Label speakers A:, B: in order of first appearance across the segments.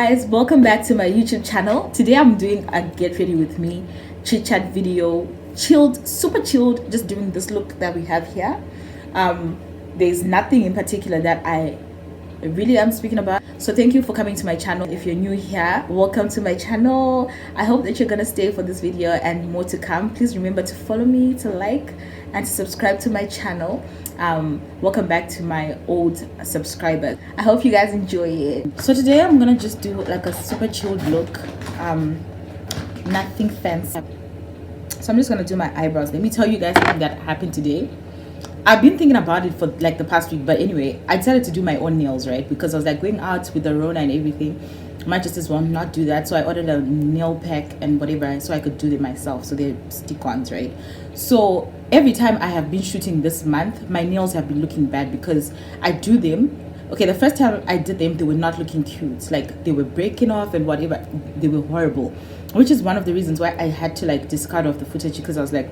A: guys, welcome back to my YouTube channel. Today I'm doing a get ready with me chit chat video, chilled, super chilled, just doing this look that we have here. There's nothing in particular that I really am speaking about, so thank you for coming to my channel. If you're new here, welcome to my channel. I hope that you're gonna stay for this video and more to come. Please remember to follow me, to like, and to subscribe to my channel. Welcome back to my old subscribers. I hope you guys enjoy it. So today I'm gonna just do like a super chilled look, nothing fancy. So I'm just gonna do my eyebrows. Let me tell you guys something that happened today. I've been thinking about it for like the past week, but anyway, I decided to do my own nails, right? Because I was like going out with the Rona and everything. My just will not do that, so I ordered a nail pack and whatever so I could do them myself. So they're stick-ons, right? So every time I have been shooting this month, my nails have been looking bad because I do them. Okay, the first time I did them, they were not looking cute. Like they were breaking off and whatever. They were horrible, which is one of the reasons why I had to like discard off the footage, because I was like,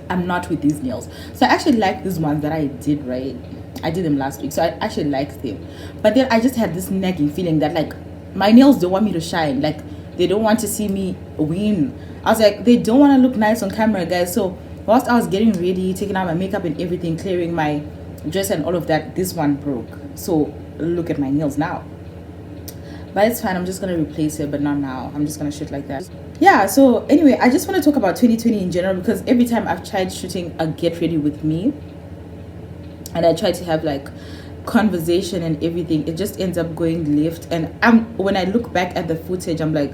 A: I'm not with these nails. So I actually like these ones that I did, right? I did them last week, so I actually liked them. But then I just had this nagging feeling that like my nails don't want me to shine. Like they don't want to see me win. I was like, they don't want to look nice on camera, guys. So whilst I was getting ready, taking out my makeup and everything, clearing my dress and all of that, this one broke. So look at my nails now. But it's fine, I'm just gonna replace it, but not now. I'm just gonna shoot like that. Yeah, so anyway, I just want to talk about 2020 in general, because every time I've tried shooting a get ready with me and I try to have like conversation and everything, it just ends up going left. And when I look back at the footage, I'm like,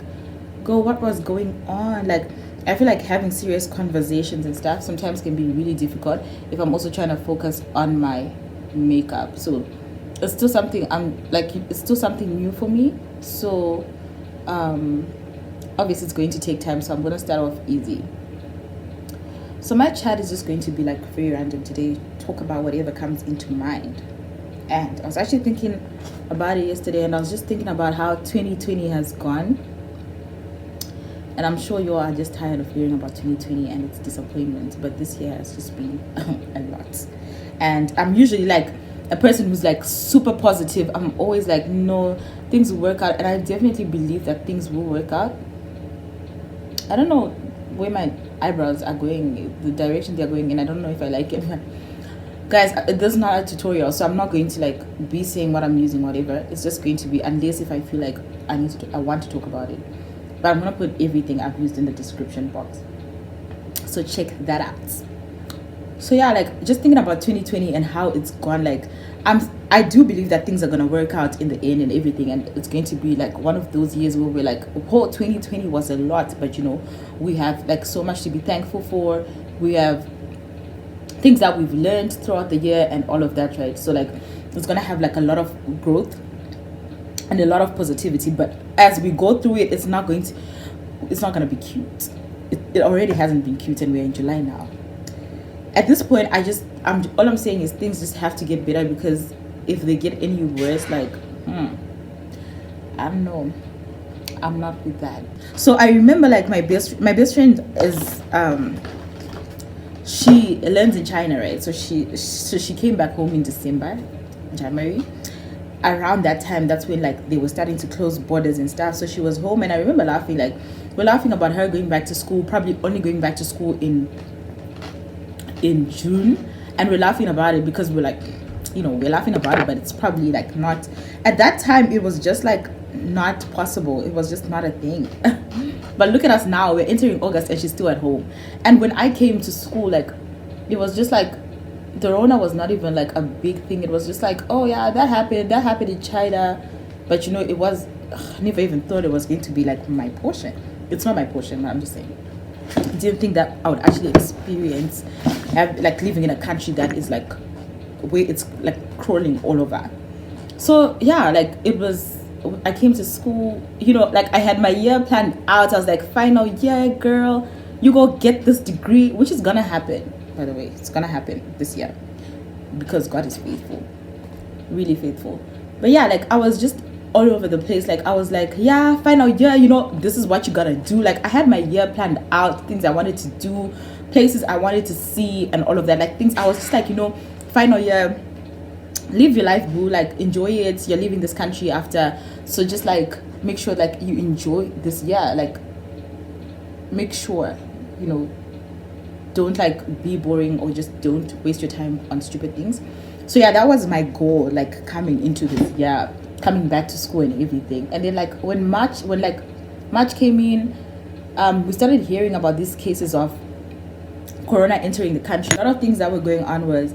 A: girl, what was going on? Like I feel like having serious conversations and stuff sometimes can be really difficult if I'm also trying to focus on my makeup. So it's still something it's still something new for me. So obviously it's going to take time, so I'm going to start off easy. So my chat is just going to be like very random today, talk about whatever comes into mind. And I was actually thinking about it yesterday, and I was just thinking about how 2020 has gone, and I'm sure you all are just tired of hearing about 2020 and its disappointment, but this year has just been a lot. And I'm usually like a person who's like super positive. I'm always like, no, things will work out, and I definitely believe that things will work out. I don't know where my eyebrows are going, the direction they're going in. I don't know if I like it. Guys, this is not a tutorial, so I'm not going to like be saying what I'm using, whatever. It's just going to be, unless if I feel like I want to talk about it. But I'm gonna put everything I've used in the description box, so check that out. So yeah, like just thinking about 2020 and how it's gone, like I do believe that things are gonna work out in the end and everything, and it's going to be like one of those years where we're like, oh, 2020 was a lot, but you know, we have like so much to be thankful for. We have things that we've learned throughout the year and all of that, right? So like it's gonna have like a lot of growth and a lot of positivity, but as we go through it, it's not gonna be cute. It already hasn't been cute, and we're in July now. At this point, all I'm saying is things just have to get better, because if they get any worse, like I don't know, I'm not with that. So I remember like my best friend is she learns in China, right? So she came back home in January. Around that time, that's when like they were starting to close borders and stuff. So she was home, and I remember laughing, like we're laughing about her going back to school, probably only going back to school in June, and we're laughing about it because we're like, you know, we're laughing about it, but it's probably like not at that time, it was just like not possible. It was just not a thing. But look at us now, we're entering August and she's still at home. And when I came to school, like it was just like the Rona was not even like a big thing. It was just like, oh yeah, that happened in China, but you know, it was I never even thought it was going to be like my portion. It's not my portion, I'm just saying. I didn't think that I would actually experience like living in a country that is like where it's like crawling all over. So yeah, like I came to school, you know, like I had my year planned out. I was like, final year, girl, you go get this degree, which is gonna happen, by the way. It's gonna happen this year because God is faithful, really faithful. But yeah, like I was just all over the place. Like I was like, yeah, final year, you know, this is what you gotta do. Like I had my year planned out, things I wanted to do, places I wanted to see, and all of that. Like things I was just like, you know, final year, live your life, boo. Like enjoy it. You're leaving this country after, so just like make sure like you enjoy this year. Like make sure, you know, don't like be boring, or just don't waste your time on stupid things. So yeah, that was my goal, like coming into this year, coming back to school and everything. And then like when March came in, we started hearing about these cases of corona entering the country. A lot of things that were going on was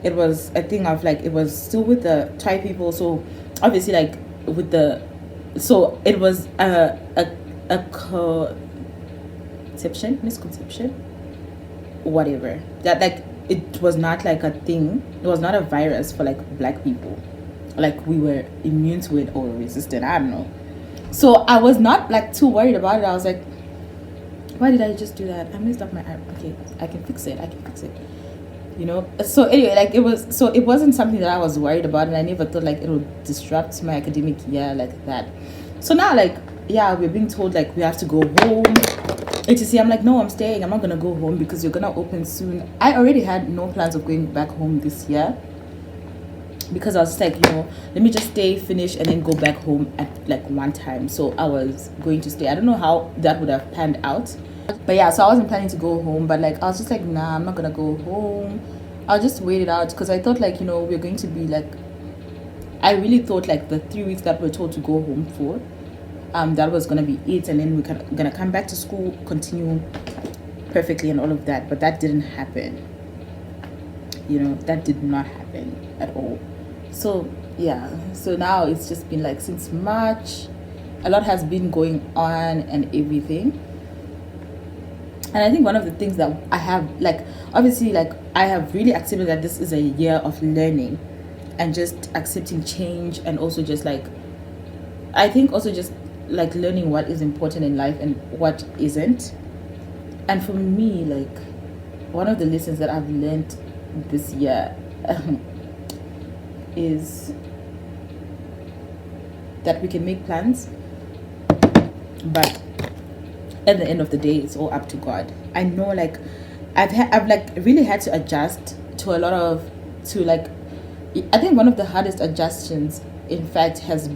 A: a thing of like, it was still with the Thai people. So obviously like with the, so it was a misconception, whatever, that like it was not like a thing, it was not a virus for like black people, like we were immune to it or resistant, I don't know. So I was not like too worried about it. I was like, why did I just do that? I messed up my eye. Okay, I can fix it, you know. So anyway, like it wasn't something that I was worried about, and I never thought like it would disrupt my academic year like that. So now like, yeah, we're being told like we have to go home. HTC, I'm like, no, I'm staying. I'm not gonna go home because you're gonna open soon. I already had no plans of going back home this year, because I was just like, you know, let me just stay, finish, and then go back home at like one time. So I was going to stay. I don't know how that would have panned out, but yeah, so I wasn't planning to go home, but like I was just like, nah, I'm not gonna go home. I'll just wait it out, because I thought like, you know, we're going to be like, I really thought like the 3 weeks that we're told to go home for, that was gonna be it, and then we're gonna come back to school, continue perfectly and all of that. But that didn't happen, you know, that did not happen at all. So yeah, so now it's just been like since March, a lot has been going on and everything. And I think one of the things that I have, like, obviously, like, I have really accepted that this is a year of learning and just accepting change, and also just like, I think also just like learning what is important in life and what isn't. And for me, like, one of the lessons that I've learned this year is that we can make plans, but at the end of the day, it's all up to God. I know, like, I've like really had to adjust to a lot of, to like, I think one of the hardest adjustments, in fact, has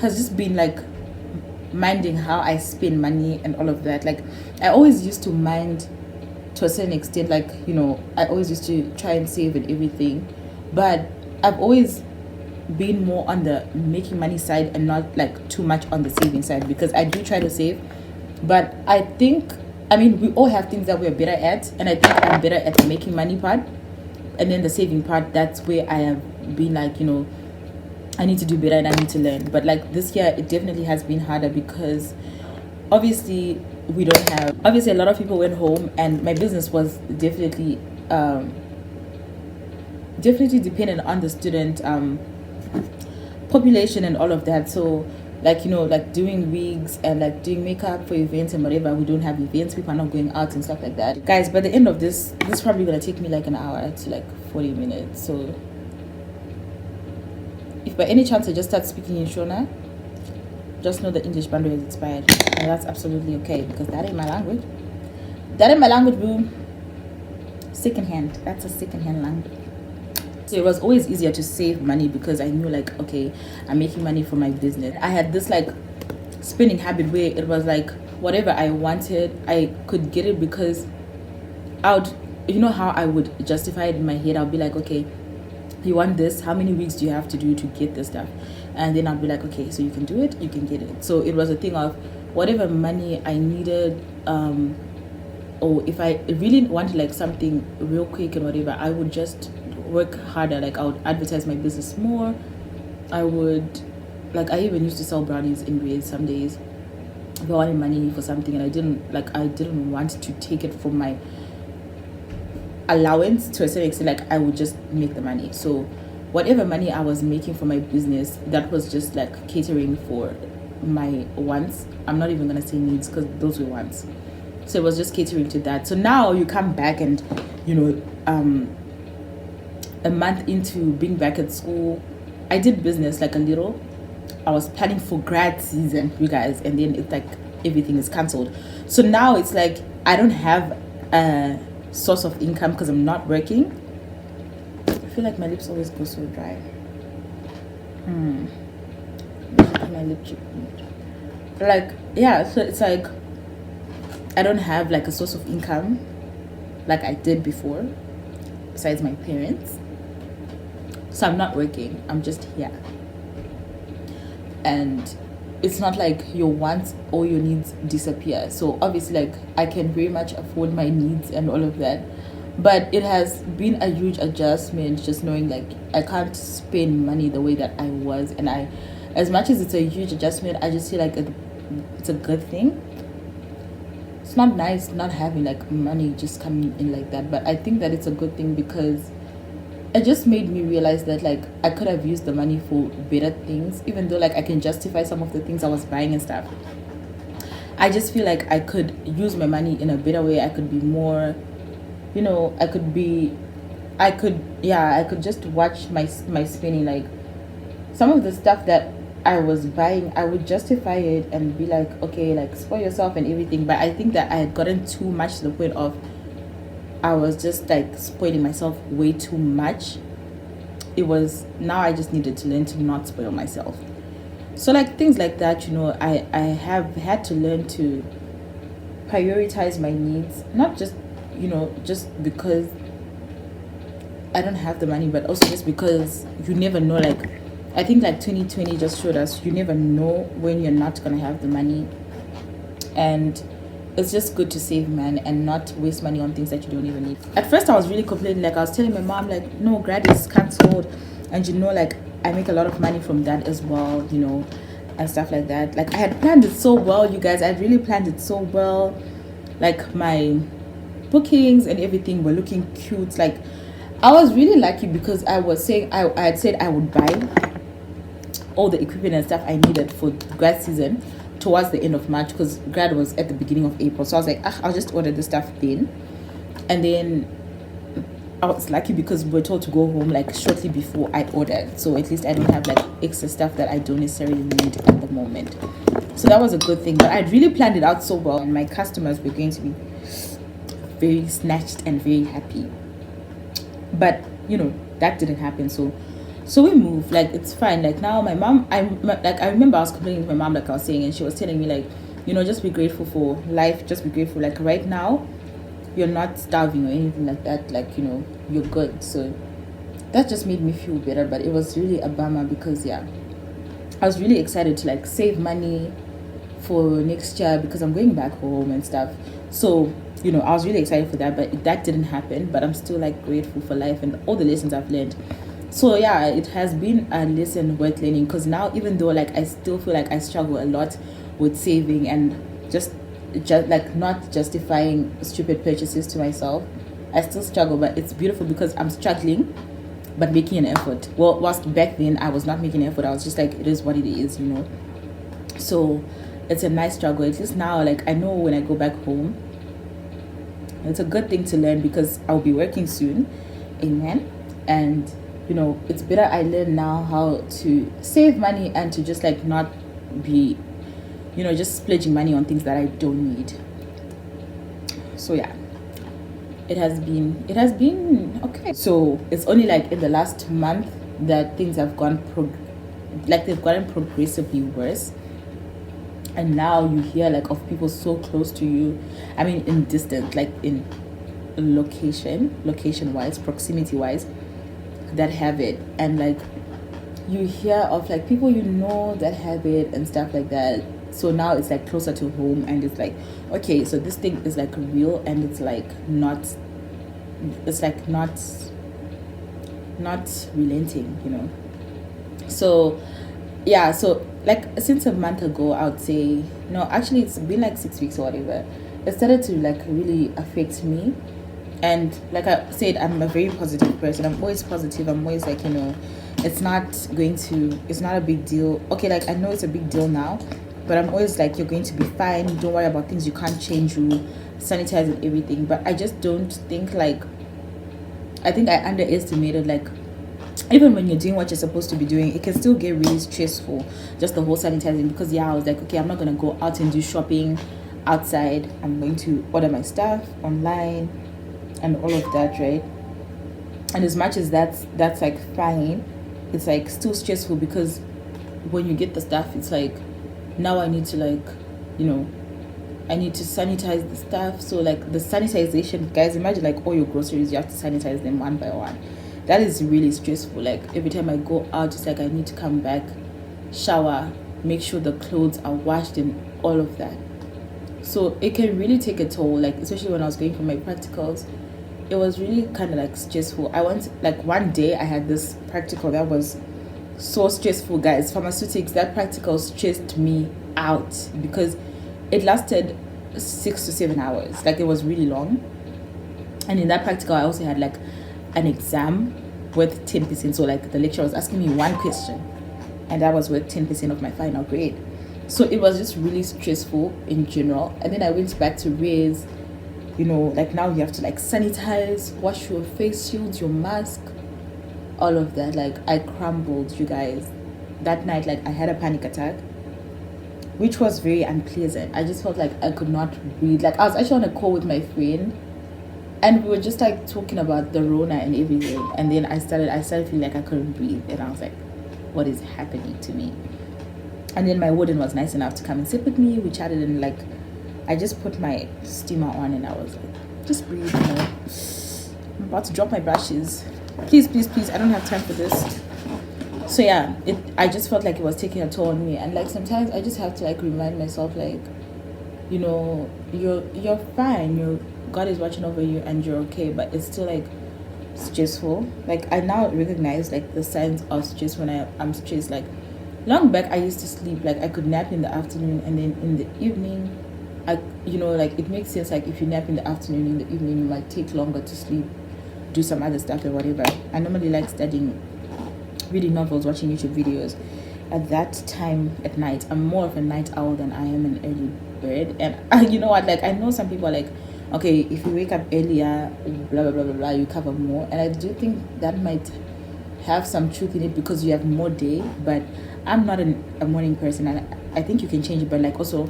A: just been like minding how I spend money and all of that. Like, I always used to mind to a certain extent, like, you know, I always used to try and save and everything, but I've always been more on the making money side and not like too much on the saving side, because I do try to save, but I think, I mean, we all have things that we're better at, and I think I'm better at the making money part, and then the saving part, that's where I have been like, you know, I need to do better and I need to learn. But like this year, it definitely has been harder, because obviously we don't have, obviously a lot of people went home, and my business was definitely dependent on the student population and all of that. So like, you know, like doing wigs and like doing makeup for events and whatever, we don't have events, people are not going out and stuff like that. Guys, by the end of this is probably gonna take me like an hour to like 40 minutes. So if by any chance I just start speaking in Shona, just know the English bundle is expired, and that's absolutely okay, because that ain't my language. That ain't my language, boo. Secondhand. That's a secondhand language. So it was always easier to save money, because I knew like, okay, I'm making money for my business. I had this like spending habit where it was like whatever I wanted, I could get it, because I would, you know how I would justify it in my head. I'll be like, okay, you want this, how many weeks do you have to do to get this stuff? And then I'll be like, okay, so you can do it, you can get it. So it was a thing of whatever money I needed, or if I really wanted like something real quick and whatever, I would just work harder. Like I would advertise my business more. I would, like, I even used to sell brownies in Grays some days if I wanted money for something, and I didn't want to take it from my allowance to a certain extent. Like I would just make the money. So whatever money I was making for my business, that was just like catering for my wants. I'm not even gonna say needs, because those were wants. So it was just catering to that. So now you come back and, you know, a month into being back at school, I did business like a little. I was planning for grad season, you guys, and then it's like everything is cancelled. So now it's like I don't have a source of income because I'm not working. I feel like my lips always go so dry. My lip cheek. Like, yeah, so it's like I don't have like a source of income like I did before, besides my parents. So I'm not working, I'm just here. And it's not like your wants or your needs disappear. So obviously, like, I can very much afford my needs and all of that. But it has been a huge adjustment just knowing like I can't spend money the way that I was. And I, as much as it's a huge adjustment, I just feel like it's a good thing. It's not nice not having like money just coming in like that, but I think that it's a good thing because it just made me realize that like I could have used the money for better things, even though like I can justify some of the things I was buying and stuff. I just feel like I could use my money in a better way. I could be more, I could just watch my spending. Like some of the stuff that I was buying, I would justify it and be like, okay, like spoil yourself and everything. But I think that I had gotten too much to the point of I was just like spoiling myself way too much. It was, now I just needed to learn to not spoil myself. So like things like that, I have had to learn to prioritize my needs, not just, just because I don't have the money, but also just because you never know. Like I think like 2020 just showed us you never know when you're not gonna have the money. And it's just good to save, man, and not waste money on things that you don't even need. At first I was really complaining, like I was telling my mom like, no, grad is cancelled, and like I make a lot of money from that as well, and stuff like that. Like I had planned it so well, you guys. I had really planned it so well. Like my bookings and everything were looking cute. Like I was really lucky because I was saying I had said I would buy all the equipment and stuff I needed for grad season towards the end of March, because grad was at the beginning of April. So I was like, I'll just order the stuff then. And then I was lucky because we were told to go home like shortly before I ordered. So at least I don't have like extra stuff that I don't necessarily need at the moment. So that was a good thing. But I'd really planned it out so well, and my customers were going to be very snatched and very happy. But that didn't happen. So we moved. Like it's fine. Like now my mom, I remember I was complaining to my mom, like I was saying, and she was telling me like, just be grateful for life. Just be grateful. Like right now, you're not starving or anything like that. Like you're good. So that just made me feel better. But it was really a bummer because I was really excited to like save money for next year because I'm going back home and stuff. So I was really excited for that, but that didn't happen. But I'm still like grateful for life and all the lessons I've learned. So yeah, it has been a lesson worth learning, because now, even though like I still feel like I struggle a lot with saving and just like not justifying stupid purchases to myself, I still struggle. But it's beautiful because I'm struggling but making an effort. Well, whilst back then I was not making an effort, I was just like, it is what it is, So it's a nice struggle. At least now, like I know when I go back home, it's a good thing to learn because I'll be working soon. Amen. And it's better I learn now how to save money and to just like not be, just splurging money on things that I don't need. So yeah, it has been okay. So it's only like in the last month that things have they've gotten progressively worse. And now you hear like of people so close to you. I mean, in distance, like in location wise, proximity wise, that have it. And like you hear of like people that have it and stuff like that. So now it's like closer to home, and it's like, okay, so this thing is like real, and it's like not relenting. So yeah, so like since a month ago, I would say, no, actually it's been like 6 weeks or whatever, it started to like really affect me. And like I said, I'm a very positive person. I'm always positive. I'm always like, it's not a big deal. Okay, like I know it's a big deal now, but I'm always like, you're going to be fine. Don't worry about things you can't change. You sanitize and everything. But I just don't think I think I underestimated like, even when you're doing what you're supposed to be doing, it can still get really stressful, just the whole sanitizing. Because I was like, okay, I'm not going to go out and do shopping outside. I'm going to order my stuff online and all of that, right? And as much as that's like fine, it's like still stressful because when you get the stuff, it's like now I need to like, you know, I need to sanitize the stuff. So like the sanitization, guys, imagine like all your groceries, you have to sanitize them one by one. That is really stressful. Like every time I go out, it's like I need to come back, shower, make sure the clothes are washed and all of that. So it can really take a toll, like especially when I was going for my practicals. It was really kind of like stressful. I went like one day I had this practical that was so stressful, guys. Pharmaceutics, that practical stressed me out because it lasted 6 to 7 hours. Like it was really long. And in that practical I also had like an exam worth 10%. So like the lecturer was asking me one question and that was worth 10% of my final grade. So it was just really stressful in general. And then I went back to res, you know, like now you have to like sanitize, wash your face shields, your mask, all of that. Like I crumbled, you guys. That night, like I had a panic attack, which was very unpleasant. I just felt like I could not breathe. Like I was actually on a call with my friend and we were just like talking about the Rona and everything. And then I started feeling like I couldn't breathe. And I was like, what is happening to me? And then my warden was nice enough to come and sit with me. We chatted and like I just put my steamer on and I was like, just breathe, you know. I'm about to drop my brushes. Please, please, please, I don't have time for this. So yeah, I just felt like it was taking a toll on me. And like sometimes I just have to like remind myself like, you know, you're fine. God is watching over you and you're okay. But it's still like stressful. Like I now recognize like the signs of stress when I'm stressed. Like long back I used to sleep, like I could nap in the afternoon and then in the evening you know, like it makes sense, like if you nap in the afternoon, in the evening you might take longer to sleep, do some other stuff or whatever. I normally like studying, reading novels, watching YouTube videos. At that time at night, I'm more of a night owl than I am an early bird. And you know what, like I know some people are like, okay, if you wake up earlier, blah blah blah blah blah, you cover more. And I do think that might have some truth in it because you have more day. But I'm not a morning person, and I think you can change it. But like also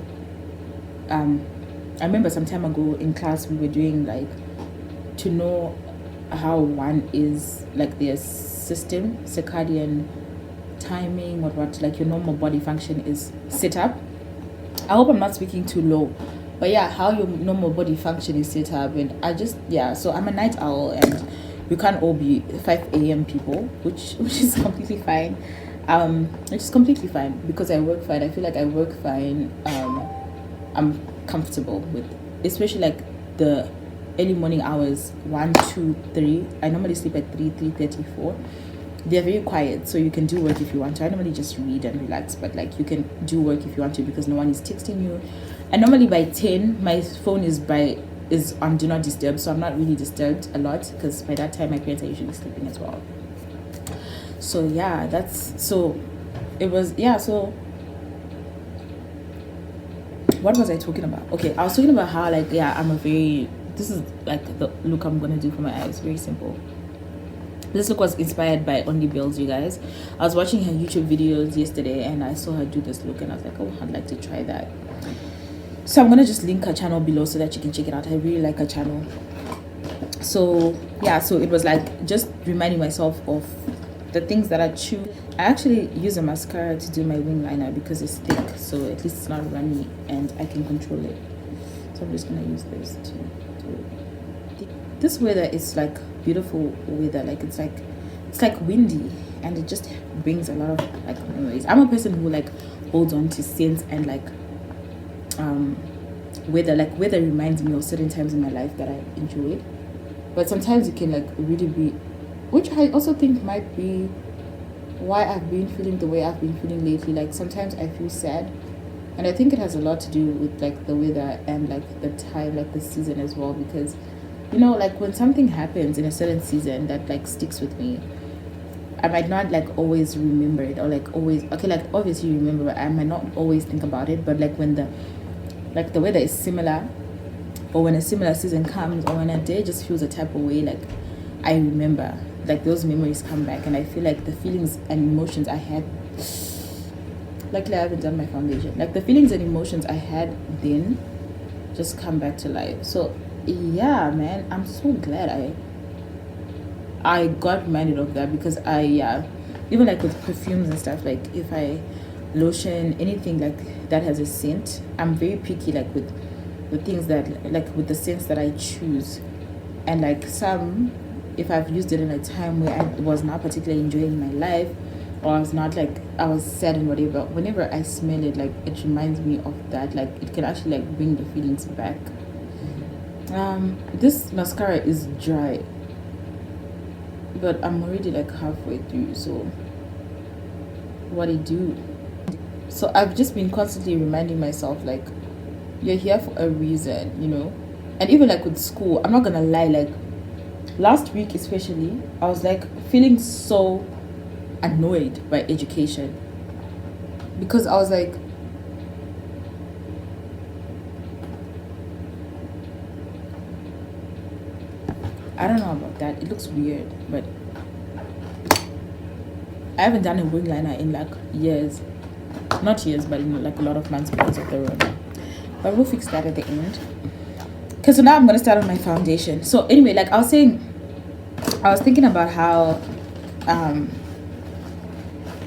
A: I remember some time ago in class we were doing like to know how one is, like their system, circadian timing, what like your normal body function is set up. I hope I'm not speaking too low, but yeah, how your normal body function is set up. And I just, yeah, so I'm a night owl and we can't all be 5 a.m. people, which is completely fine. Which is completely fine because I work fine. I feel like I work fine. I'm comfortable with, especially like the early morning hours, 1, 2, 3. I normally sleep at 3:30, 4. They're very quiet, so you can do work if you want to. I normally just read and relax, but like you can do work if you want to because no one is texting you. And normally by 10 my phone is on do not disturb, so I'm not really disturbed a lot because by that time my parents are usually sleeping as well. So yeah, so what was I talking about? Okay, I was talking about how like, yeah, this is like the look I'm gonna do for my eyes. Very simple. This look was inspired by Only Bills, you guys. I was watching her YouTube videos yesterday and I saw her do this look and I was like, oh, I'd like to try that. So I'm gonna just link her channel below so that you can check it out. I really like her channel. So yeah, so it was like just reminding myself of the things that I choose. I actually use a mascara to do my wing liner because it's thick, so at least it's not runny and I can control it. So I'm just gonna use this to do it. This weather is like beautiful weather. Like it's like windy and it just brings a lot of like memories. I'm a person who like holds on to scents and like weather reminds me of certain times in my life that I enjoyed. But sometimes it can like really be, which I also think might be why I've been feeling the way I've been feeling lately. Like sometimes I feel sad and I think it has a lot to do with like the weather and like the time, like the season as well, because you know, like when something happens in a certain season that like sticks with me, I might not like always remember it, or like always, okay, like obviously remember, but I might not always think about it. But like when the weather is similar, or when a similar season comes, or when a day just feels a type of way, like I remember, like those memories come back and I feel like the feelings and emotions I had, luckily I haven't done my foundation, like the feelings and emotions I had then just come back to life. So yeah, man, I'm so glad I got reminded of that because even like with perfumes and stuff, like if I lotion anything like that has a scent, I'm very picky like with the things that like with the scents that I choose. And like some, if I've used it in a time where I was not particularly enjoying my life, or I was not like, I was sad and whatever, whenever I smell it, like it reminds me of that. Like it can actually like bring the feelings back. This mascara is dry, but I'm already like halfway through, so what I do. So I've just been constantly reminding myself like, you're here for a reason, you know. And even like with school, I'm not gonna lie, like last week especially, I was like feeling so annoyed by education, because I was like, I don't know about that, it looks weird, but I haven't done a wing liner in like years, not years, but in like a lot of months because of the room. But we'll fix that at the end. Okay, so now I'm gonna start on my foundation. So anyway, like I was saying, I was thinking about how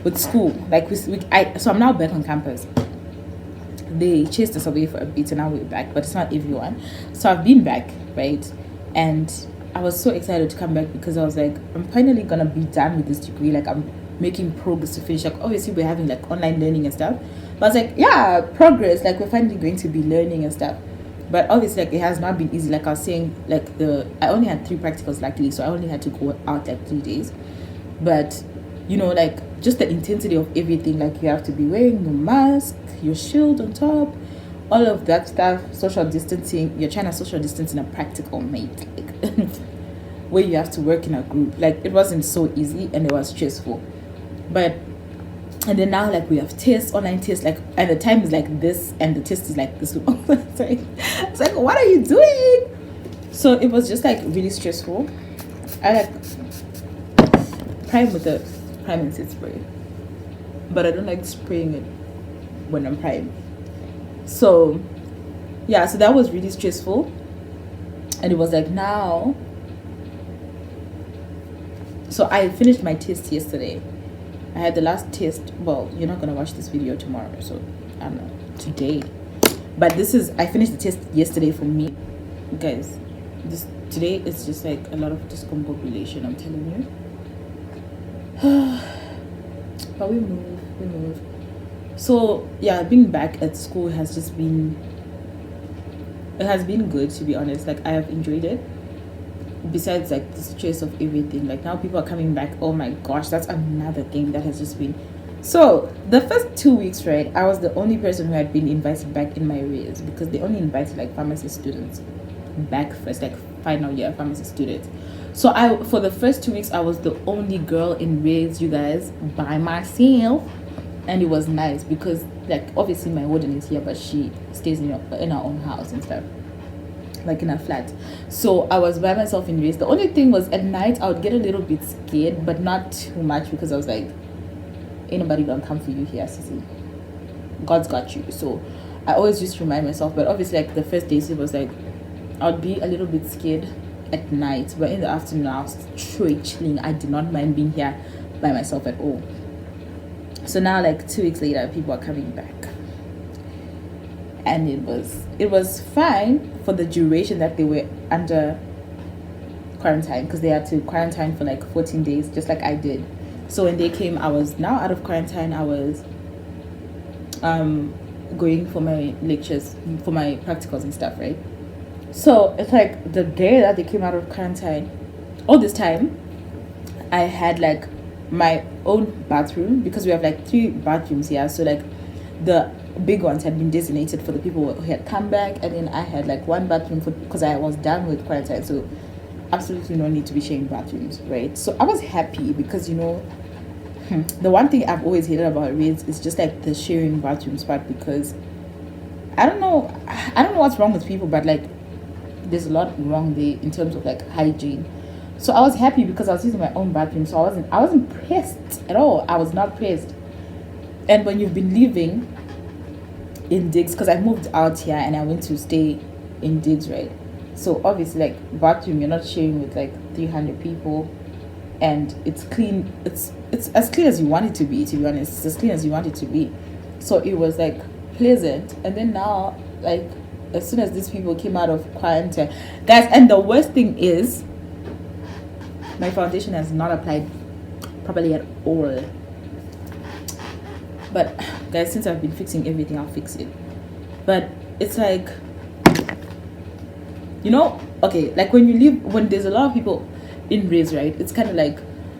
A: with school, like so I'm now back on campus. They chased us away for a bit and now we're back, but it's not everyone. So I've been back, right? And I was so excited to come back because I was like, I'm finally gonna be done with this degree. Like I'm making progress to finish. Like obviously we're having like online learning and stuff, but I was like, yeah, progress, like we're finally going to be learning and stuff. But obviously like it has not been easy. Like I was saying, like I only had 3 practicals luckily, so I only had to go out like 3 days. But you know, like just the intensity of everything, like you have to be wearing your mask, your shield on top, all of that stuff, social distancing. You're trying to social distance in a practical, mate, like where you have to work in a group. Like it wasn't so easy and it was stressful. But and then now like we have tests, online tests, like and the time is like this and the test is like this. It's like what are you doing? So it was just like really stressful. I like prime with the prime and sit spray, but I don't like spraying it when I'm prime. So yeah, so that was really stressful. And it was like now, so I finished my test yesterday. I had the last test. Well, you're not gonna watch this video tomorrow, so I don't know, today. But I finished the test yesterday for me, guys. Today it's just like a lot of discombobulation, I'm telling you. But we move. So yeah, being back at school has just been, it has been good, to be honest. Like I have enjoyed it. Besides like the stress of everything, like now people are coming back. Oh my gosh, that's another thing that has just been. So the first 2 weeks, right, I was the only person who had been invited back in my arrears, because they only invited like pharmacy students back first, like final year pharmacy students. So for the first 2 weeks I was the only girl in arrears, you guys, by myself. And it was nice because like obviously my warden is here, but she stays in her own house and stuff, like in a flat. So I was by myself in race. The only thing was at night I would get a little bit scared, but not too much, because I was like, ain't nobody gonna come for you here, Sissy. God's got you. So I always just remind myself. But obviously like the first days it was like I would be a little bit scared at night, but in the afternoon I was straight chilling. I did not mind being here by myself at all. So now like 2 weeks later people are coming back, and it was fine for the duration that they were under quarantine, because they had to quarantine for like 14 days, just like I did. So when they came, I was now out of quarantine. I was going for my lectures, for my practicals and stuff, right? So it's like the day that they came out of quarantine, all this time I had like my own bathroom, because we have like 3 bathrooms here. So like the big ones had been designated for the people who had come back, and then I had like 1 bathroom because I was done with quarantine, so absolutely no need to be sharing bathrooms, right? So I was happy because, you know, the one thing I've always hated about Reds is just like the sharing bathrooms part, because I don't know what's wrong with people, but like there's a lot wrong there in terms of like hygiene. So I was happy because I was using my own bathroom, so I wasn't pressed at all. I was not pressed. And when you've been living in digs, because I moved out here and I went to stay in digs, right? So obviously like bathroom, you're not sharing with like 300 people. and it's clean. It's as clean as you want it to be honest. It's as clean as you want it to be. So it was like pleasant. And then now, like, as soon as these people came out of quarantine, guys, and the worst thing is my foundation has not applied properly at all. But guys, since I've been fixing everything, I'll fix it. But it's like, you know, okay, like when there's a lot of people in race, right? It's kind of like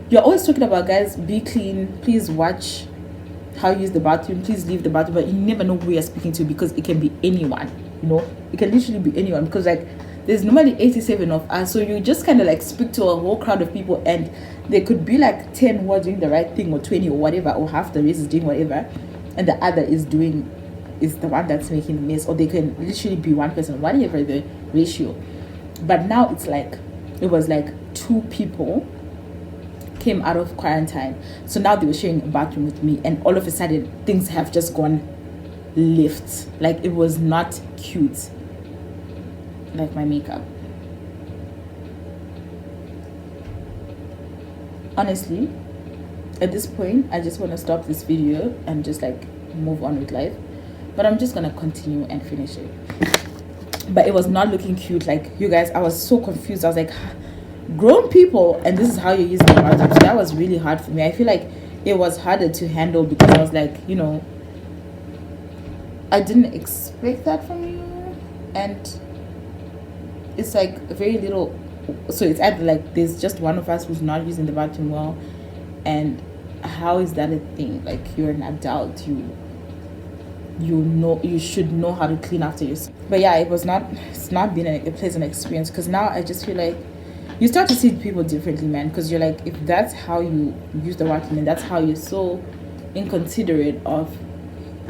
A: you're always talking about, guys, be clean, please watch how you use the bathroom, please leave the bathroom, but you never know who you're speaking to, because it can be anyone, you know, it can literally be anyone, because like there's normally 87 of us, so you just kind of like speak to a whole crowd of people, and there could be like 10 who are doing the right thing, or 20 or whatever, or half the race is doing whatever, and the other is the one that's making the mess, or they can literally be one person, whatever the ratio. But now it's like it was like 2 people came out of quarantine, so now they were sharing a bathroom with me, and all of a sudden things have just gone left. Like, it was not cute, like my makeup. Honestly, at this point I just want to stop this video and just like move on with life, but I'm just gonna continue and finish it. But it was not looking cute, like, you guys. I was so confused. I was like, grown people, and this is how you use the bathroom. So that was really hard for me. I feel like it was harder to handle, because I was like, you know, I didn't expect that from you, and it's like very little. So it's either like there's just one of us who's not using the bathroom well, and how is that a thing? Like, you're an adult, you know, you should know how to clean after yourself. But yeah, it's not been a pleasant experience, because now I just feel like you start to see people differently, man, because you're like, if that's how you use the bathroom, and that's how you're so inconsiderate of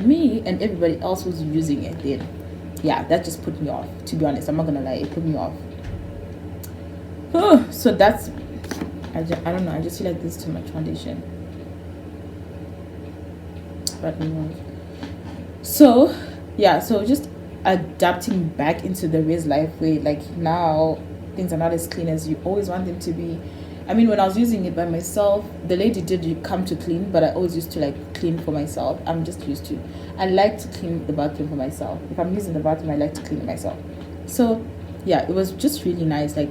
A: me and everybody else who's using it, then yeah, that just put me off, to be honest. I'm not gonna lie, it put me off. So that's, I don't know, I just feel like there's too much foundation. But anyway, so yeah, so just adapting back into the race life way. Like, now things are not as clean as you always want them to be. I mean, when I was using it by myself, the lady did come to clean, but I always used to like clean for myself. I'm just used to, I like to clean the bathroom for myself. If I'm using the bathroom, I like to clean it myself. So yeah, it was just really nice, like,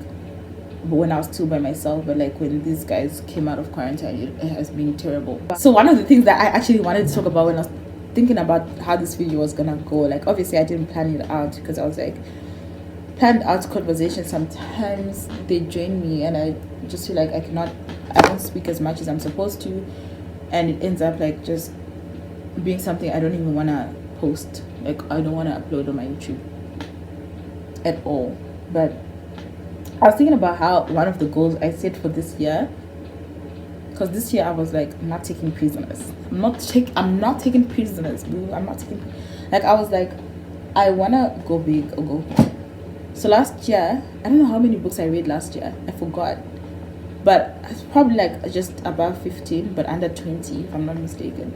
A: but when I was still by myself. But like, when these guys came out of quarantine, it has been terrible. So one of the things that I actually wanted to talk about when I was thinking about how this video was gonna go, like, obviously I didn't plan it out, because I was like, planned out conversations, sometimes they drain me, and I just feel like I don't speak as much as I'm supposed to, and it ends up like just being something I don't even want to post. Like, I don't want to upload on my YouTube at all. But I was thinking about how one of the goals I set for this year, because this year I was like, I'm not taking prisoners. I'm not taking prisoners, boo. I'm not taking, like, I was like, I want to go big or go home. So last year, I don't know how many books I read last year. I forgot. But it's probably like just above 15, but under 20, if I'm not mistaken.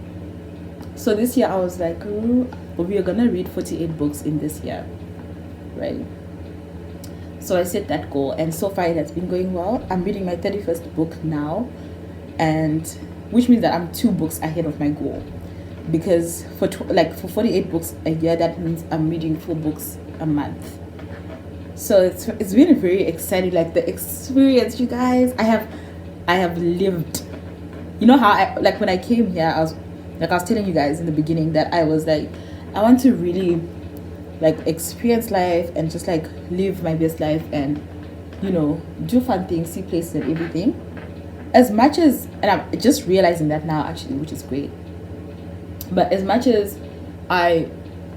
A: So this year I was like, ooh, we are going to read 48 books in this year, right? So I set that goal, and so far it has been going well. I'm reading my 31st book now, and which means that I'm 2 books ahead of my goal. Because for 48 books a year, that means I'm reading 4 books a month. So it's been very exciting, like the experience, you guys. I have lived. You know how like when I came here, I was telling you guys in the beginning that I was like, I want to really like experience life and just like live my best life, and you know, do fun things, see places and everything. As much as, and I'm just realizing that now actually, which is great. But as much as I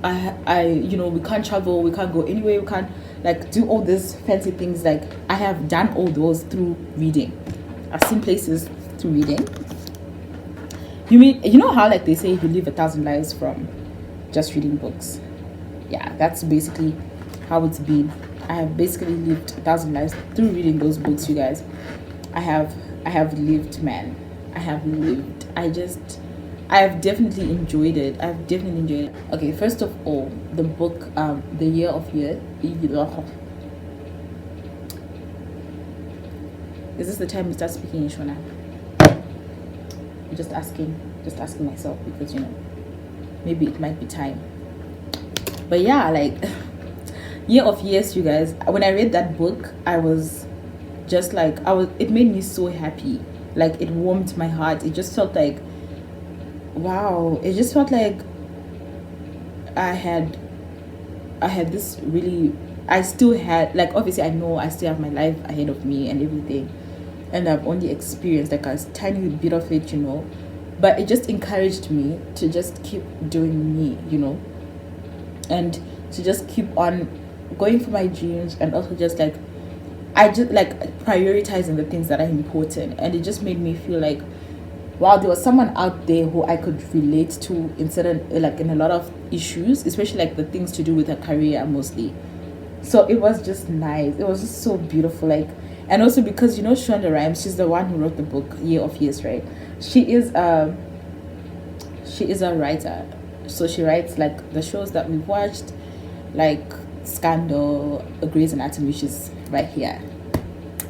A: you know, we can't travel, we can't go anywhere, we can't like do all these fancy things, like I have done all those through reading. I've seen places through reading. You know how like they say you live 1,000 lives from just reading books? Yeah, that's basically how it's been. I have basically lived 1,000 lives through reading those books, you guys. I have lived, man. I have lived. I have definitely enjoyed it. Okay, first of all, the book, The Year of Year. Is this the time we start speaking in Shona? I'm just asking myself, because maybe it might be time. But yeah, like Year of Years, you guys, when I read that book, I was just like, it made me so happy. Like, it warmed my heart. It just felt like, wow, it just felt like I had this really, I still had, like, obviously I know I still have my life ahead of me and everything, and I've only experienced like a tiny bit of it, but it just encouraged me to just keep doing me, and to just keep on going for my dreams, and also just like, I just like prioritizing the things that are important. And it just made me feel like, wow, there was someone out there who I could relate to instead of like in a lot of issues, especially like the things to do with her career mostly. So it was just nice. It was just so beautiful. Like, and also because Shonda Rhimes, she's the one who wrote the book Year of Years, right? She is a writer. So she writes like the shows that we've watched, like Scandal, Grey's Anatomy, which is right here.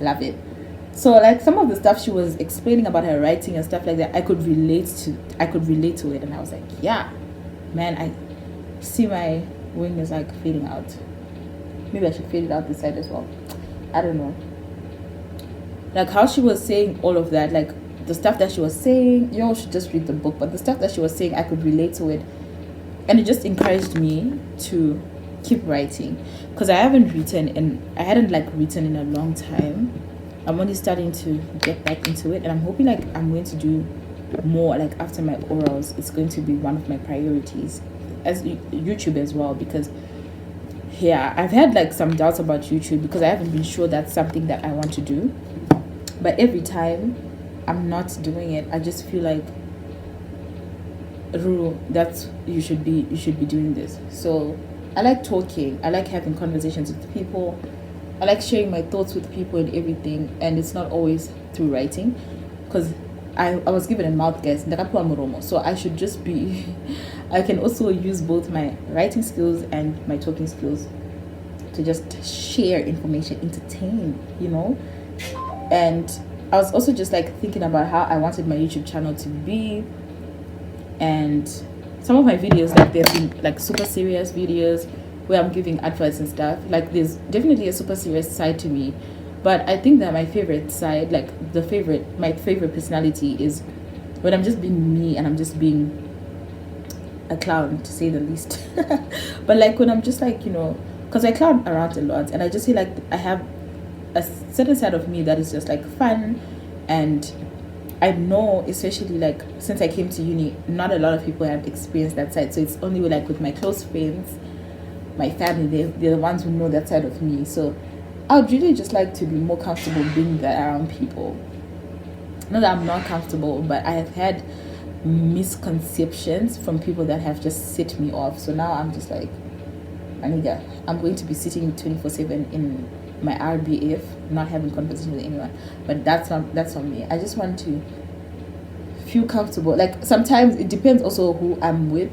A: Love it. So like some of the stuff she was explaining about her writing and stuff like that, I could relate to it, and I was like, yeah, man, I see my wing is like fading out. Maybe I should fade it out this side as well. I don't know. Like how she was saying all of that, like the stuff that she was saying, you all should just read the book, but the stuff that she was saying, I could relate to it, and it just encouraged me to keep writing, because I hadn't written in a long time. I'm only starting to get back into it, and I'm hoping like I'm going to do more like after my orals. It's going to be one of my priorities, as YouTube as well, because yeah, I've had like some doubts about YouTube because I haven't been sure that's something that I want to do, but every time I'm not doing it, I just feel like, Ruru, that's you should be doing this. So I like talking, I like having conversations with people, I like sharing my thoughts with people and everything, and it's not always through writing, because I was given a mouth guess, so I should just be I can also use both my writing skills and my talking skills to just share information, entertain, and I was also just like thinking about how I wanted my YouTube channel to be, and some of my videos, like they've been like super serious videos where I'm giving advice and stuff. Like there's definitely a super serious side to me, but I think that my favorite side, like my favorite personality is when I'm just being me and I'm just being a clown, to say the least. But like when I'm just like, because I clown around a lot, and I just feel like I have a certain side of me that is just like fun, and I know, especially like since I came to uni, not a lot of people have experienced that side, so it's only like with my close friends, my family, they're the ones who know that side of me. So I would really just like to be more comfortable being there around people. Not that I'm not comfortable, but I have had misconceptions from people that have just set me off. So now I'm just like, Aniga, I'm going to be sitting 24/7 in my RBF, not having conversation with anyone. But that's on me. I just want to feel comfortable. Like sometimes it depends also who I'm with.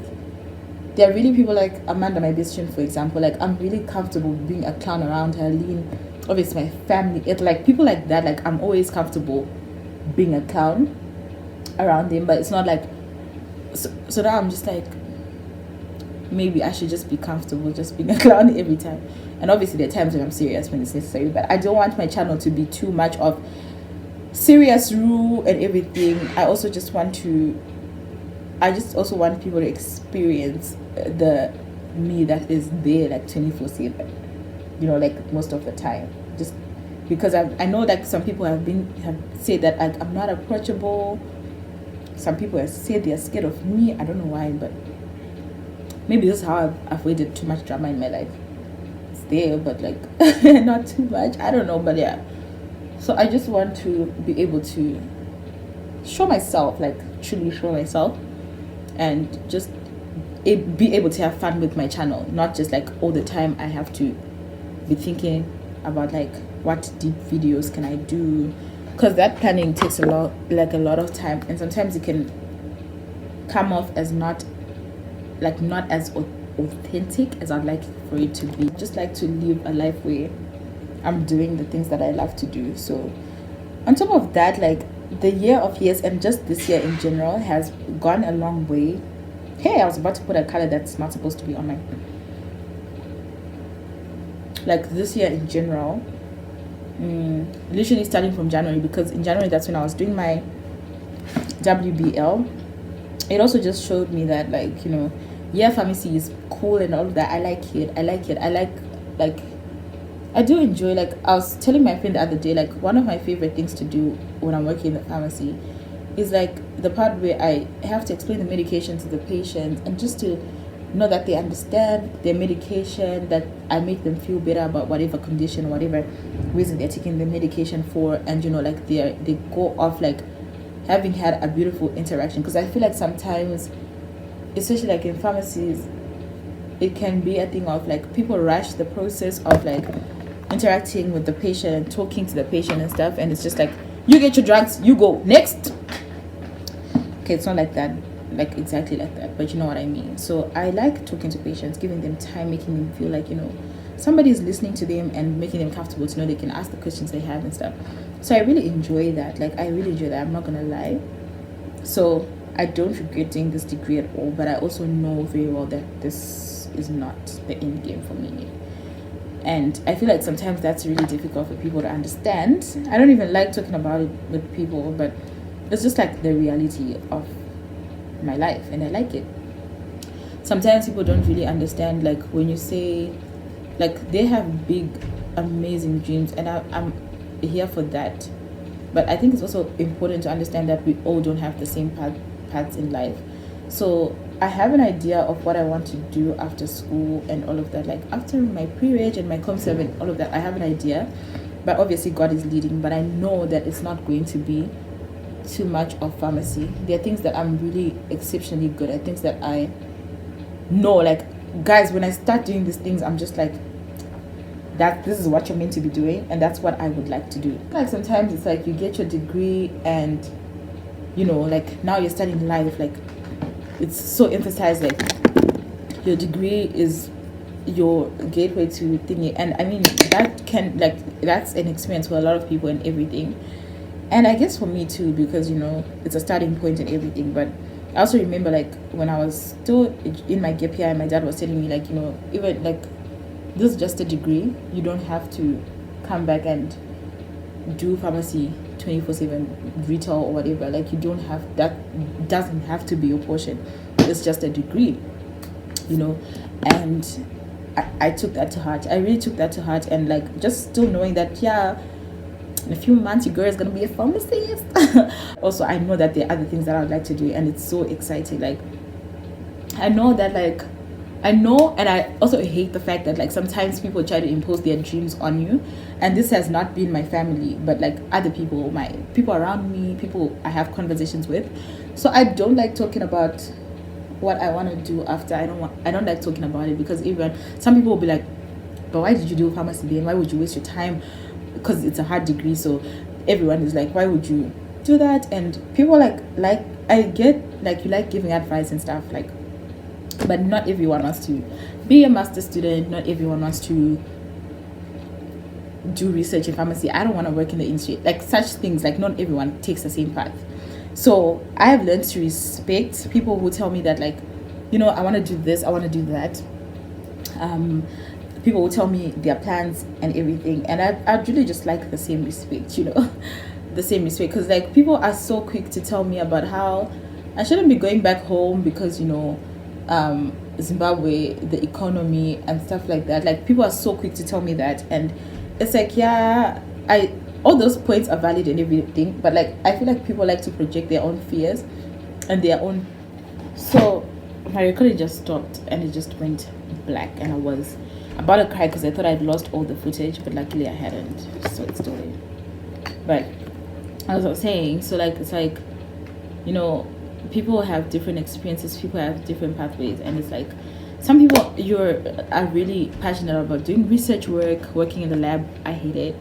A: There are really people like Amanda, my best friend, for example. Like I'm really comfortable being a clown around her. Lean, obviously my family. It's like people like that. Like I'm always comfortable being a clown around them. But it's not like so now I'm just like, maybe I should just be comfortable just being a clown every time. And obviously there are times when I'm serious when it's necessary. But I don't want my channel to be too much of serious rule and everything. I also want people to experience the me that is there like 24/7, like most of the time, just because I know that some people have said that I'm not approachable. Some people have said they're scared of me. I don't know why, but maybe this is how I've avoided too much drama in my life. It's there, but like not too much. I don't know, but yeah. So I just want to be able to show myself, like truly show myself, and just be able to have fun with my channel, not just like all the time I have to be thinking about like what deep videos can I do, because that planning takes a lot of time, and sometimes it can come off as not as authentic as I'd like for it to be. Just like to live a life where I'm doing the things that I love to do. So On top of that, like the year of years and just this year in general has gone a long way. Hey, I was about to put a color that's not supposed to be on my, like this year in general, literally starting from January, because in January that's when I was doing my WBL. It also just showed me that, like, yeah, pharmacy is cool and all of that. I like it. Like, I do enjoy, like, I was telling my friend the other day, like, one of my favorite things to do when I'm working in the pharmacy is, like, the part where I have to explain the medication to the patient and just to know that they understand their medication, that I make them feel better about whatever condition, whatever reason they're taking the medication for, and, like, they go off, like, having had a beautiful interaction. Because I feel like sometimes, especially like in pharmacies, it can be a thing of like people rush the process of like interacting with the patient and talking to the patient and stuff, and it's just like, you get your drugs, you go next. Okay, it's not like that, like exactly like that, but you know what I mean. So I like talking to patients, giving them time, making them feel like, somebody is listening to them and making them comfortable to know they can ask the questions they have and stuff. So I really enjoy that. Like, I really enjoy that. I'm not gonna lie. So I don't regret doing this degree at all, but I also know very well that this is not the end game for me. And I feel like sometimes that's really difficult for people to understand. I don't even like talking about it with people, but it's just like the reality of my life, and I like it. Sometimes people don't really understand, like, when you say, like, they have big, amazing dreams, and I'm here for that. But I think it's also important to understand that we all don't have the same paths in life. So I have an idea of what I want to do after school and all of that. Like, after my pre-reg and my COM7 and all of that, I have an idea. But obviously God is leading. But I know that it's not going to be too much of pharmacy. There are things that I'm really exceptionally good at, things that I know. Like, guys, when I start doing these things, I'm just like, that this is what you're meant to be doing, and that's what I would like to do. Like, sometimes it's like you get your degree and like now you're starting life, like it's so emphasized, like your degree is your gateway to thingy. And I mean, that's an experience for a lot of people and everything, and I guess for me too, because it's a starting point and everything. But I also remember, like, when I was still in my gap year, my dad was telling me, like, even like, this is just a degree. You don't have to come back and do pharmacy 24/7, retail or whatever. Like, you don't have that. Doesn't have to be your portion. It's just a degree, And I took that to heart. I really took that to heart, and like, just still knowing that, yeah, in a few months your girl is gonna be a pharmacist. Also, I know that there are other things that I would like to do, and it's so exciting. Like, I know that, like, and I also hate the fact that, like, sometimes people try to impose their dreams on you, and this has not been my family, but like other people, my people around me, people I have conversations with. So I don't like talking about what I want to do after. I don't like talking about it, because some people will be like, but why did you do pharmacy then? Why would you waste your time? Because it's a hard degree. So everyone is like, why would you do that? And people like I get, like, you like giving advice and stuff, like, but not everyone wants to be a master student. Not everyone wants to do research in pharmacy. I don't want to work in the industry. Like, such things, like, not everyone takes the same path. So I have learned to respect people who tell me that, like, I want to do this, I want to do that. People will tell me their plans and everything, and I really just like the same respect, the same respect, because, like, people are so quick to tell me about how I shouldn't be going back home because Zimbabwe, the economy and stuff like that. Like, people are so quick to tell me that, and it's like, yeah, all those points are valid and everything, but like, I feel like people like to project their own fears and their own. So my recording just stopped and it just went black, and I was about to cry because I thought I'd lost all the footage, but luckily I hadn't, so it's still there. But as I was saying, so like, it's like, people have different experiences, people have different pathways, and it's like, some people are really passionate about doing research work, working in the lab. I hate it.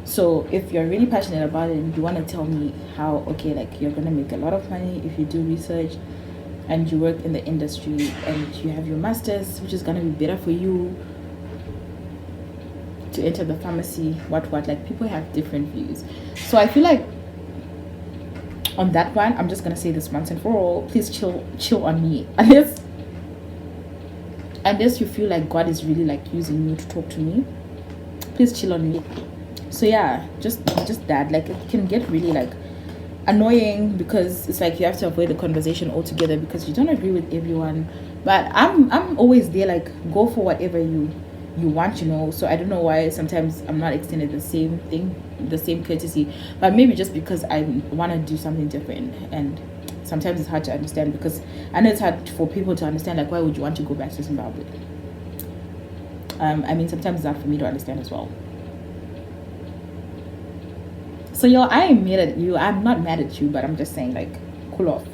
A: So if you're really passionate about it and you want to tell me how, okay, like, you're gonna make a lot of money if you do research and you work in the industry and you have your masters, which is gonna be better for you, to enter the pharmacy, what, like people have different views. So I feel like on that one, I'm just gonna say this once and for all, please chill on me. Unless you feel like God is really like using you to talk to me, please chill on me. So yeah, just that, like it can get really like annoying because it's like you have to avoid the conversation altogether because you don't agree with everyone. But I'm always there, like go for whatever you want, you know. So I don't know why sometimes I'm not extended the same thing, the same courtesy, but maybe just because I want to do something different. And sometimes it's hard to understand because I know it's hard for people to understand, like why would you want to go back to Zimbabwe. I mean, sometimes it's hard for me to understand as well. So yo, I ain't mad at you. I'm not mad at you, but I'm just saying, like, cool off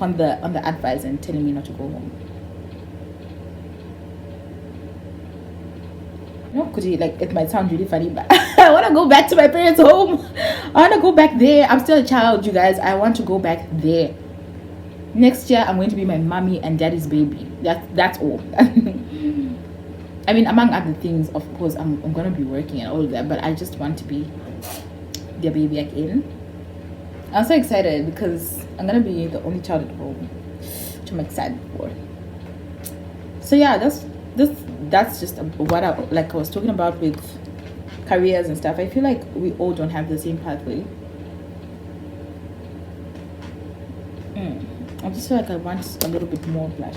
A: on the advice and telling me not to go home. You know, like it might sound really funny, but I want to go back to my parents' home. I want to go back there. I'm still a child, you guys. I want to go back there. Next year, I'm going to be my mommy and daddy's baby. That's all. I mean, among other things, of course, I'm gonna be working and all of that, but I just want to be their baby again. I'm so excited because I'm gonna be the only child at home, which I'm excited for. So yeah, that's just what I was talking about with careers and stuff. I feel like we all don't have the same pathway. I just feel like I want a little bit more black.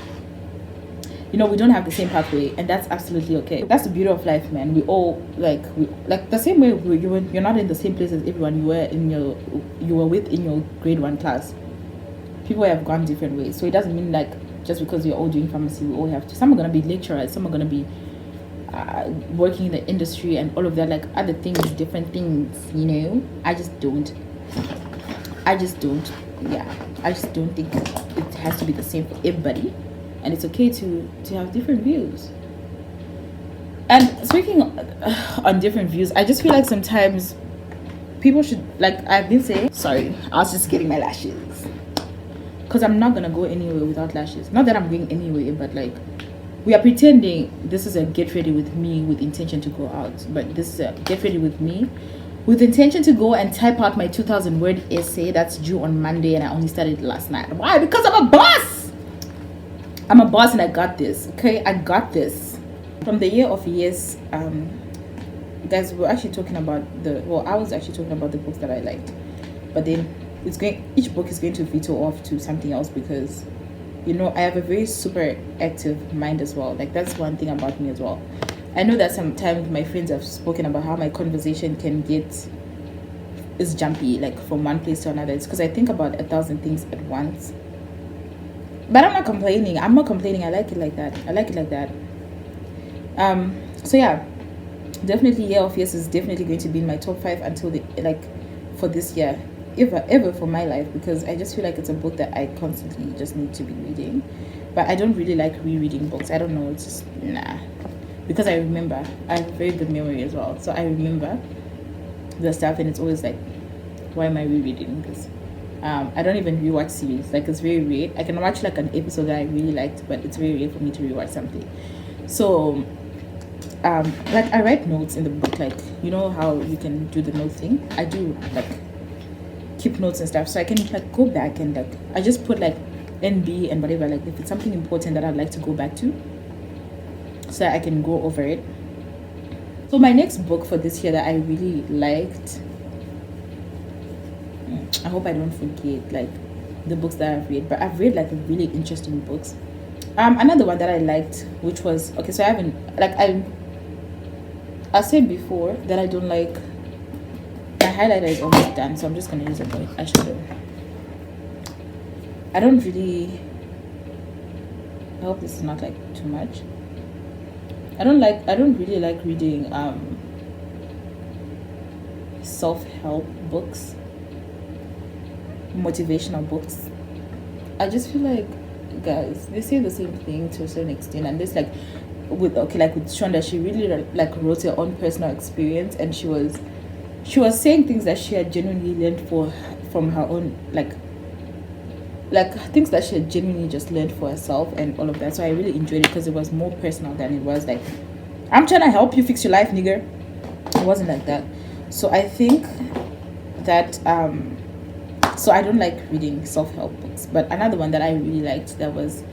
A: You know, we don't have the same pathway, and that's absolutely okay. That's the beauty of life, man. We all like the same way you're not in the same place as everyone you were with in your grade 1 class. People have gone different ways, so it doesn't mean like just because we're all doing pharmacy, we all have to. Some are gonna be lecturers, some are gonna be working in the industry and all of that, like other things, different things. You know, I just don't. Yeah, I just don't think it has to be the same for everybody. And it's okay to have different views. And speaking on different views, I just feel like sometimes people should, like I've been saying, sorry, I was just getting my lashes. Because I'm not going to go anywhere without lashes. Not that I'm going anywhere, but like we are pretending this is a get ready with me with intention to go out. But this is a get ready with me with intention to go and type out my 2,000 word essay that's due on Monday, and I only started last night. Why? Because I'm a boss! I'm a boss and I got this, okay? I got this. From the year of years, guys, we're actually talking about I was actually talking about the books that I liked. But then each book is going to veto off to something else because, you know, I have a very super active mind as well. Like, that's one thing about me as well. I know that sometimes my friends have spoken about how my conversation is jumpy, like from one place to another. It's because I think about 1,000 things at once. But I'm not complaining. I like it like that. So yeah, definitely Year of Years is definitely going to be in my top 5 until for this year, ever for my life, because I just feel like it's a book that I constantly just need to be reading. But I don't really like rereading books. I don't know. It's just nah. Because I remember. I have a very good memory as well. So I remember the stuff, and it's always like, why am I rereading? Because I don't even rewatch series. Like, it's very rare. I can watch like an episode that I really liked, but it's very rare for me to rewatch something. So like I write notes in the book, like, you know how you can do the note thing. I do like keep notes and stuff, so I can like go back and like I just put like NB and whatever, like if it's something important that I'd like to go back to, so I can go over it. So my next book for this year that I really liked, I hope I don't forget like the books that I've read, but I've read like really interesting books. Another one that I liked, which was, okay, so I haven't, like, I said before that I don't like, my highlighter is almost done, so I'm just gonna use a eyeshadow. I hope this is not like too much. I don't really like reading self-help books, motivational books. I just feel like, guys, they say the same thing to a certain extent, and this like with Shonda, she really like wrote her own personal experience, and she was saying things that she had genuinely learned from her own like things that she had genuinely just learned for herself and all of that. So I really enjoyed it because it was more personal than it was like I'm trying to help you fix your life, nigger. It wasn't like that. So I think that so I don't like reading self-help books, but another one that I really liked that was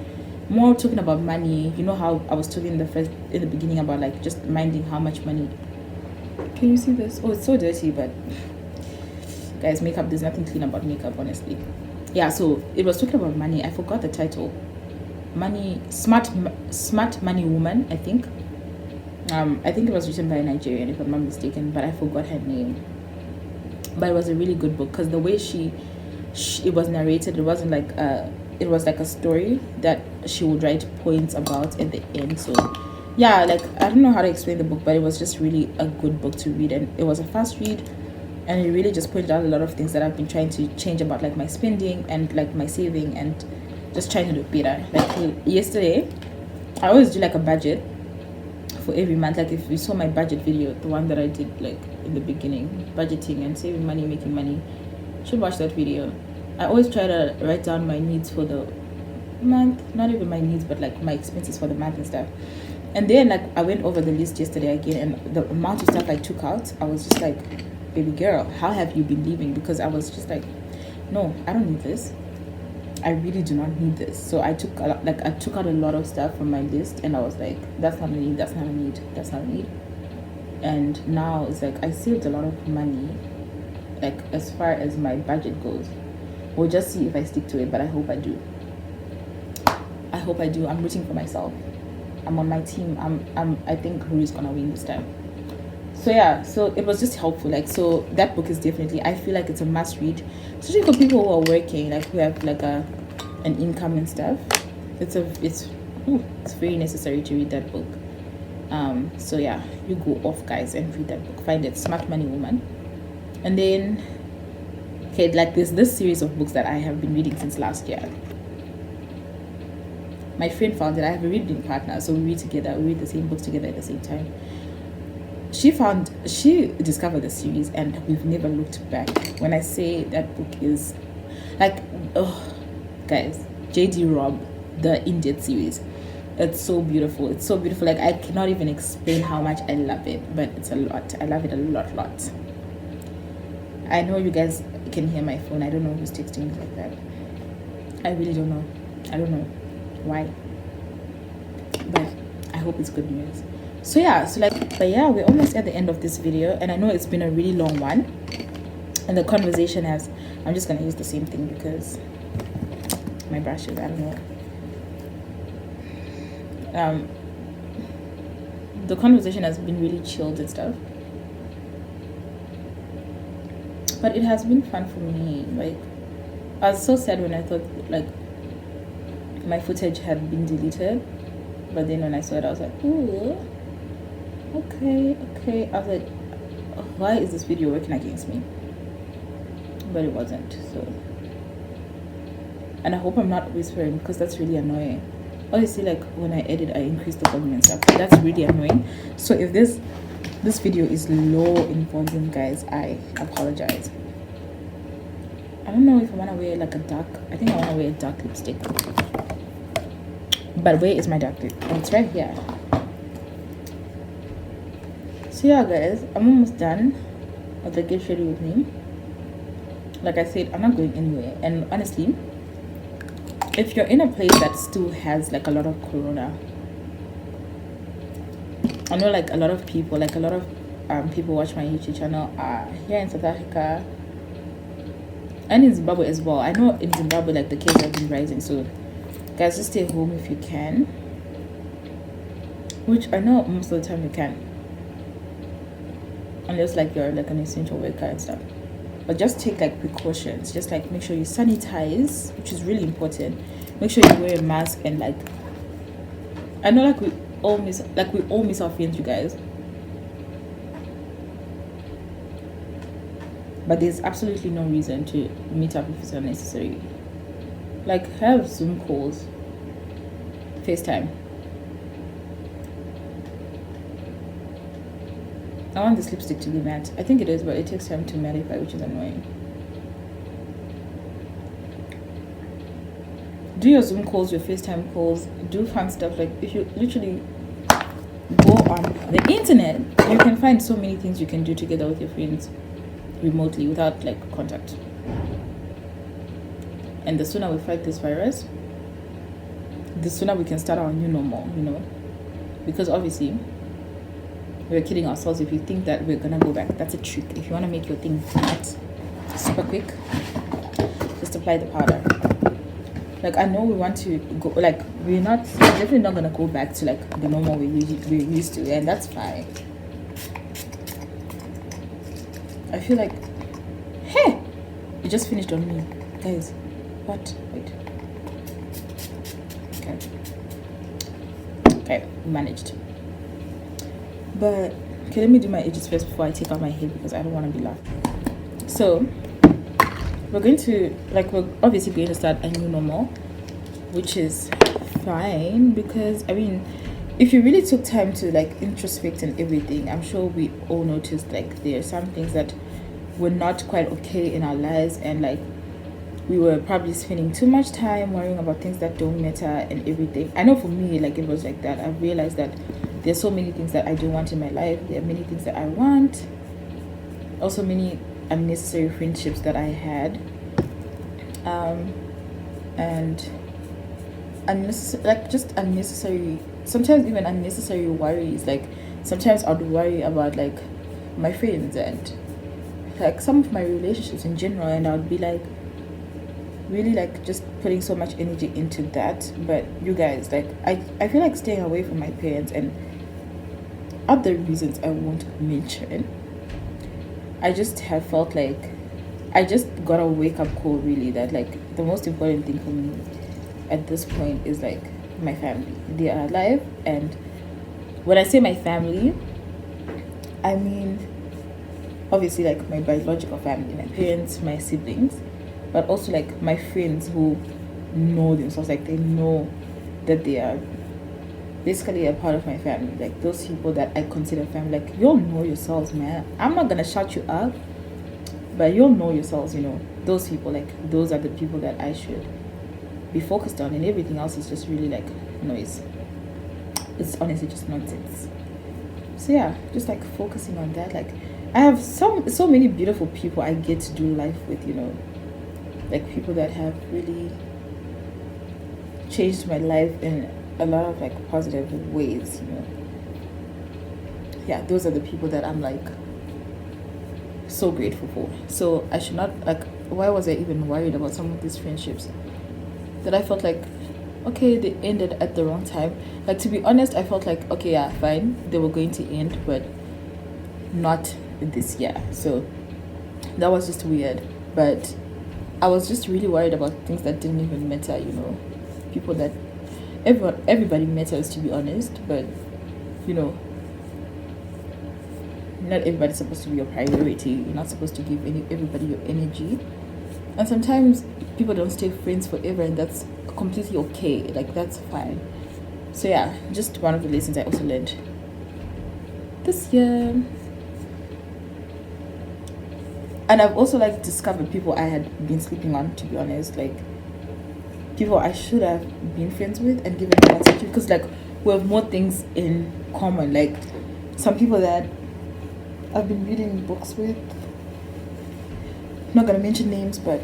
A: more talking about money. You know how I was talking in the beginning about like just minding how much money. Can you see this? Oh, it's so dirty, but guys, makeup, there's nothing clean about makeup, honestly. Yeah, so it was talking about money. I forgot the title. Smart Money Woman, I think. I think it was written by a Nigerian, if I'm not mistaken, but I forgot her name. But it was a really good book because the way it was narrated, it wasn't like it was like a story that she would write points about at the end. So yeah, like I don't know how to explain the book, but it was just really a good book to read, and it was a fast read, and it really just pointed out a lot of things that I've been trying to change about like my spending and like my saving and just trying to do better. Like yesterday, I always do like a budget for every month. Like if you saw my budget video, the one that I did like in the beginning, budgeting and saving money, making money, you should watch that video. I always try to write down my needs for the month, not even my needs, but like my expenses for the month and stuff. And then like I went over the list yesterday again, and the amount of stuff I took out, I was just like, baby girl, how have you been living? Because I was just like, no, I don't need this. I really do not need this. So I took out a lot of stuff from my list, and I was like, that's not a need, that's not a need, that's not a need. And now it's like I saved a lot of money, like as far as my budget goes. We'll just see if I stick to it, but I hope I do. I hope I do. I'm rooting for myself. I'm on my team. I think Rui's gonna win this time. So yeah, so it was just helpful. Like, so that book is definitely, I feel like it's a must read, especially for people who are working, like who have like an income and stuff. It's very necessary to read that book. So yeah, you go off, guys, and read that book. Find it, Smart Money Woman. And then okay, like there's this series of books that I have been reading since last year. My friend found it. I have a reading partner, so we read together. We read the same books together at the same time. She discovered the series, and we've never looked back. When I say that book is like, oh guys, GRWM, the Indian series, it's so beautiful. It's so beautiful. Like I cannot even explain how much I love it, but it's a lot. I love it a lot. I know you guys can hear my phone. I don't know who's texting me like that. I really don't know. I don't know why, but I hope it's good news. So yeah, but yeah, we're almost at the end of this video, and I know it's been a really long one, and the conversation I'm just gonna use the same thing because my brushes, I don't know. The conversation has been really chilled and stuff, but it has been fun for me. Like I was so sad when I thought like my footage had been deleted, but then when I saw it, I was like, ooh, okay. I was like, why is this video working against me? But it wasn't. So, and I hope I'm not whispering because that's really annoying. Obviously, like when I edit, I increase the volume and stuff. That's really annoying. So if this video is low in volume, guys, I apologize. I don't know if I want to wear like I think I want to wear a dark lipstick. But where is my dark lip? Oh, it's right here. So yeah, guys, I'm almost done with the get ready with me. Like I said, I'm not going anywhere. And honestly, if you're in a place that still has like a lot of corona, I know like a lot of people watch my YouTube channel here in South Africa and in Zimbabwe as well. I know in Zimbabwe like the cases have been rising, so guys, just stay home if you can, which I know most of the time you can, unless like you're like an essential worker and stuff. But just take like precautions. Just like make sure you sanitize, which is really important. Make sure you wear a mask, and like I know like we all miss our friends, you guys, but there's absolutely no reason to meet up if it's unnecessary. Like have Zoom calls, FaceTime. I want this lipstick to be matte. I think it is, but it takes time to mattify, which is annoying. Do your Zoom calls, your FaceTime calls, do fun stuff. Like if you literally go on the internet, you can find so many things you can do together with your friends remotely without like contact. And the sooner we fight this virus, the sooner we can start our new normal, you know, because obviously we're kidding ourselves if you think that we're gonna go back. That's a trick. If you want to make your thing flat super quick, just apply the powder. Like, I know we want to go, like, we're definitely not gonna go back to like the normal we're used to, and that's fine. I feel like, hey, it just finished on me, guys. What? Wait. Okay, managed. But okay, let me do my edges first before I take out my hair because I don't want to be laughing. So we're obviously going to start a new normal, which is fine because I mean, if you really took time to like introspect and everything, I'm sure we all noticed like there are some things that were not quite okay in our lives, and like we were probably spending too much time worrying about things that don't matter and everything. I know for me, like, it was like that. I've realized that there's so many things that I don't want in my life. There are many things that I want. Also many unnecessary friendships that I had. And unnecessary, sometimes even unnecessary worries. Like, sometimes I'd worry about like my friends and like some of my relationships in general, and I would be like, really like just putting so much energy into that. But you guys, like, I feel like staying away from my parents and other reasons I won't mention, I just have felt like I just got a wake-up call really that like the most important thing for me at this point is like my family. They are alive, and when I say my family, I mean obviously like my biological family, my parents, my siblings, but also like my friends who know themselves, like they know that they are basically a part of my family. Like those people that I consider family, like you'll know yourselves, man. I'm not gonna shout you up, but you'll know yourselves, you know. Those people, like those are the people that I should be focused on, and everything else is just really like noise. It's honestly just nonsense. So yeah, just like focusing on that. Like I have so many beautiful people I get to do life with, you know. Like people that have really changed my life in a lot of like positive ways, you know. Yeah, those are the people that I'm like so grateful for. So I should not like, why was I even worried about some of these friendships that I felt like, okay, they ended at the wrong time. Like, to be honest, I felt like, okay, yeah, fine, they were going to end, but not this year. So that was just weird. But I was just really worried about things that didn't even matter, you know. People that everybody matters, to be honest, but you know, not everybody's supposed to be your priority. You're not supposed to give everybody your energy, and sometimes people don't stay friends forever, and that's completely okay. Like that's fine. So yeah, just one of the lessons I also learned this year. And I've also like discovered people I had been sleeping on, to be honest, like people I should have been friends with and given them attention, because like we have more things in common. Like some people that I've been reading books with, I'm not gonna mention names, but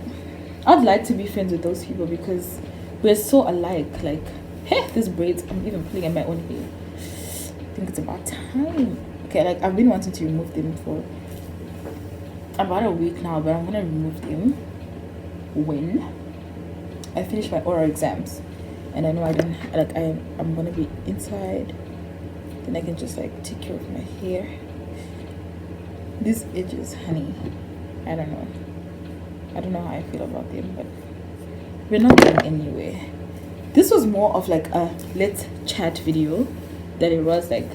A: I'd like to be friends with those people because we're so alike. Like, hey, these braids, I'm even pulling at my own hair. I think it's about time. Okay, like I've been wanting to remove them for about a week now, but I'm gonna remove them when I finish my oral exams, and I know I don't like I'm gonna be inside, then I can just like take care of my hair. These edges, honey, I don't know how I feel about them, but we're not going anywhere. This was more of like a let's chat video than it was like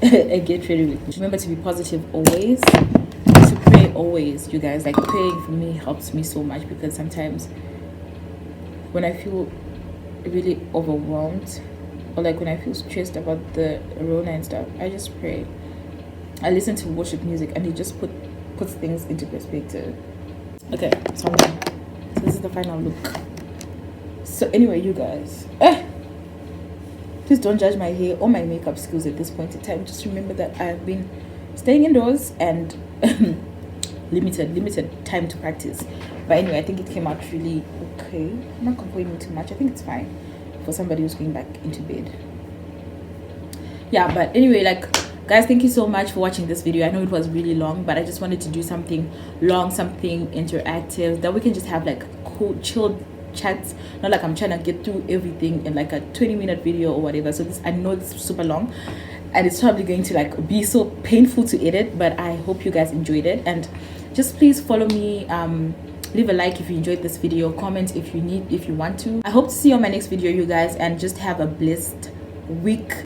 A: a get ready with me. Remember to be positive always, to pray always, you guys. Like praying for me helps me so much, because sometimes when I feel really overwhelmed, or like when I feel stressed about the Rona and stuff, I just pray. I listen to worship music, and it just puts things into perspective. Okay, so I'm done. So this is the final look. So anyway, you guys, Please don't judge my hair or my makeup skills at this point in time. Just remember that I've been staying indoors and limited time to practice. But anyway, I think it came out really okay. I'm not complaining too much. I think it's fine for somebody who's going back into bed. Yeah, but anyway, like, guys, thank you so much for watching this video. I know it was really long, but I just wanted to do something long, something interactive, that we can just have like cool chill chats, not like I'm trying to get through everything in like a 20-minute video or whatever. So this, I know it's super long and it's probably going to like be so painful to edit, but I hope you guys enjoyed it. And just please follow me, leave a like if you enjoyed this video, comment if you want to. I hope to see you on my next video, you guys, and just have a blessed week.